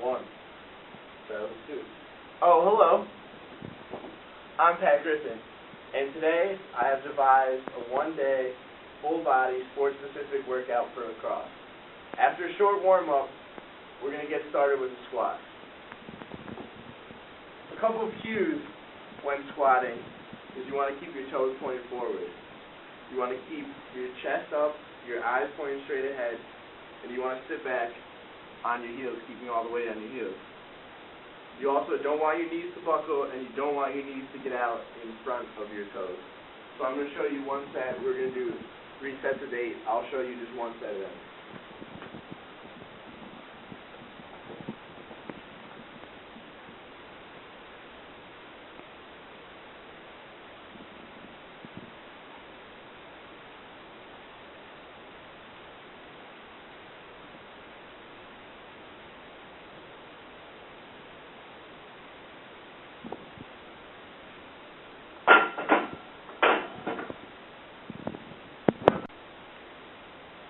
one. So, let's do it. Oh, hello. I'm Pat Griffin, and today I have devised a one-day, full-body, sports-specific workout for lacrosse. After a short warm-up, we're going to get started with the squats. A couple of cues when squatting is you want to keep your toes pointed forward. You want to keep your chest up, your eyes pointing straight ahead, and you want to sit back on your heels, keeping all the weight on your heels. You also don't want your knees to buckle, and you don't want your knees to get out in front of your toes. So I'm going to show you one set. We're going to do 3 sets of 8. I'll show you just one set of them.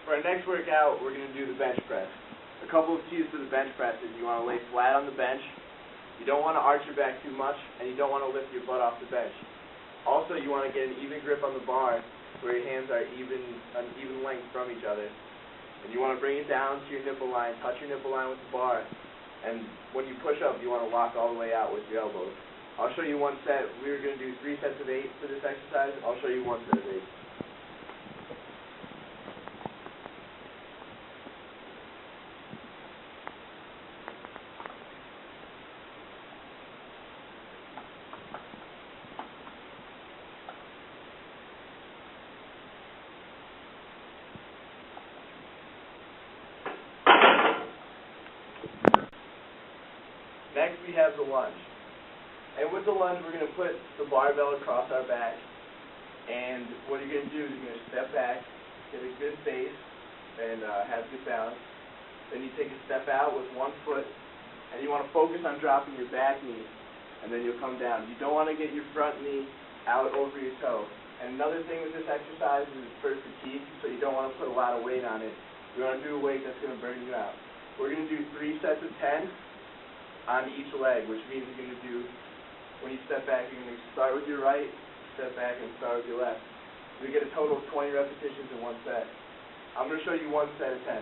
For our next workout, we're going to do the bench press. A couple of cues for the bench press is you want to lay flat on the bench, you don't want to arch your back too much, and you don't want to lift your butt off the bench. Also, you want to get an even grip on the bar where your hands are an even length from each other. And you want to bring it down to your nipple line, touch your nipple line with the bar, and when you push up, you want to lock all the way out with your elbows. I'll show you one set. We're going to do 3 sets of 8 for this exercise. I'll show you one set of 8. Next we have the lunge. And with the lunge we're going to put the barbell across our back, and what you're going to do is you're going to step back, get a good base, and have good balance. Then you take a step out with one foot, and you want to focus on dropping your back knee, and then you'll come down. You don't want to get your front knee out over your toe. And another thing with this exercise is it's for fatigue, so you don't want to put a lot of weight on it. You want to do a weight that's going to burn you out. We're going to do 3 sets of 10 on each leg, which means you're going to do, when you step back, you're going to start with your right, step back, and start with your left. We get a total of 20 repetitions in one set. I'm going to show you one set of 10.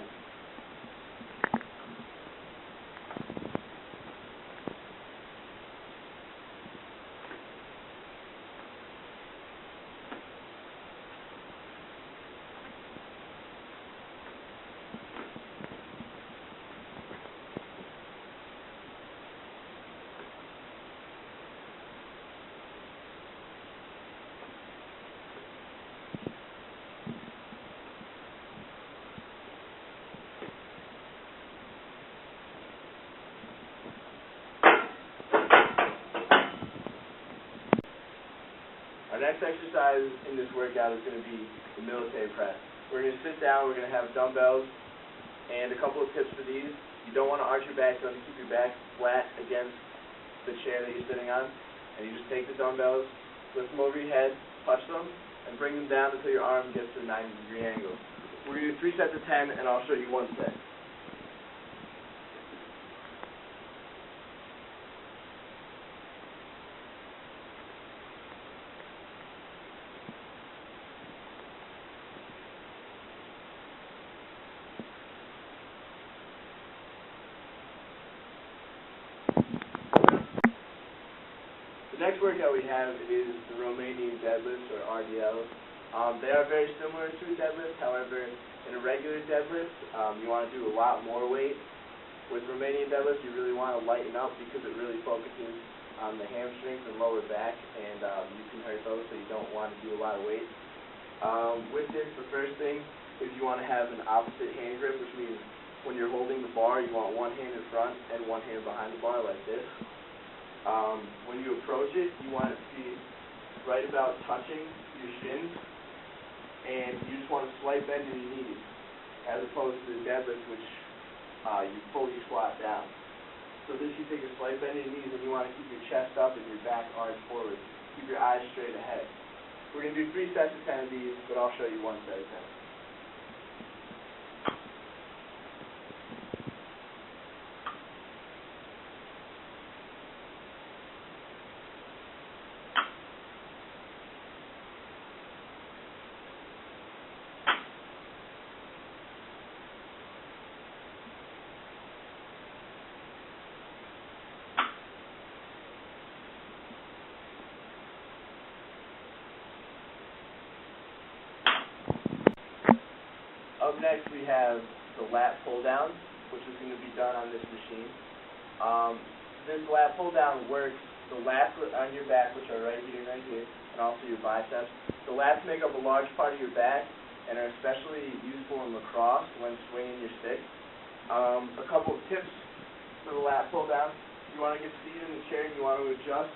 Our next exercise in this workout is going to be the military press. We're going to sit down, we're going to have dumbbells, and a couple of tips for these. You don't want to arch your back, you want to keep your back flat against the chair that you're sitting on. And you just take the dumbbells, lift them over your head, touch them, and bring them down until your arm gets to a 90-degree angle. We're going to do 3 sets of 10, and I'll show you one set. The next workout we have is the Romanian deadlifts, or RDLs. They are very similar to a deadlift. However, in a regular deadlift, you want to do a lot more weight. With Romanian deadlifts, you really want to lighten up because it really focuses on the hamstrings and lower back, and you can hurt those, so you don't want to do a lot of weight. With this, the first thing is you want to have an opposite hand grip, which means when you're holding the bar, you want one hand in front and one hand behind the bar like this. When you approach it, you want it to be right about touching your shins, and you just want to slight bend in your knees, as opposed to the deadlift, which you fully squat down. So this, you take a slight bend in your knees, and you want to keep your chest up and your back arched forward. Keep your eyes straight ahead. We're going to do 3 sets of 10 of these, but I'll show you one set of 10. next we have the lat pull down, which is going to be done on this machine. This lat pull down works, the lats on your back, which are right here, and also your biceps. The lats make up a large part of your back and are especially useful in lacrosse when swinging your stick. A couple of tips for the lat pull down. You want to get seated in the chair and you want to adjust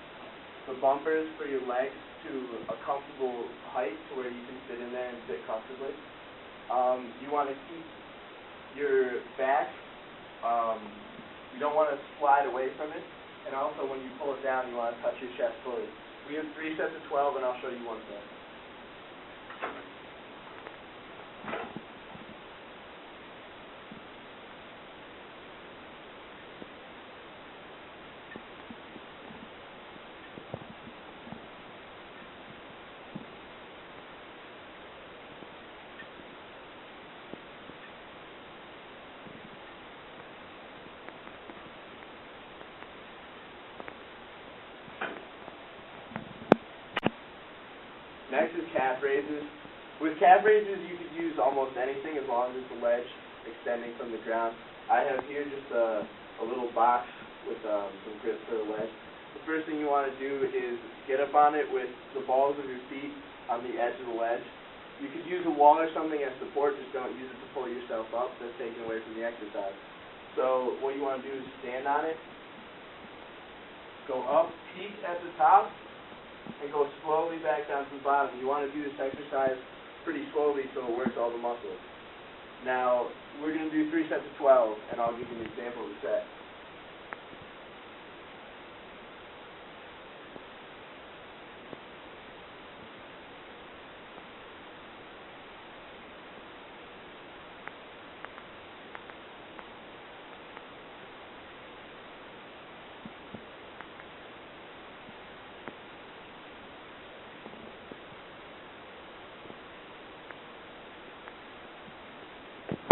the bumpers for your legs to a comfortable height to where you can sit in there and sit comfortably. You want to keep your back, you don't want to slide away from it, and also when you pull it down you want to touch your chest fully. We have 3 sets of 12 and I'll show you one set. Next is calf raises. With calf raises, you could use almost anything as long as it's a ledge extending from the ground. I have here just a little box with some grip for a ledge. The first thing you want to do is get up on it with the balls of your feet on the edge of the ledge. You could use a wall or something as support, just don't use it to pull yourself up. That's taken away from the exercise. So what you want to do is stand on it, go up, peak at the top, and go slowly back down to the bottom. You want to do this exercise pretty slowly so it works all the muscles. Now, we're going to do 3 sets of 12, and I'll give you an example of the set.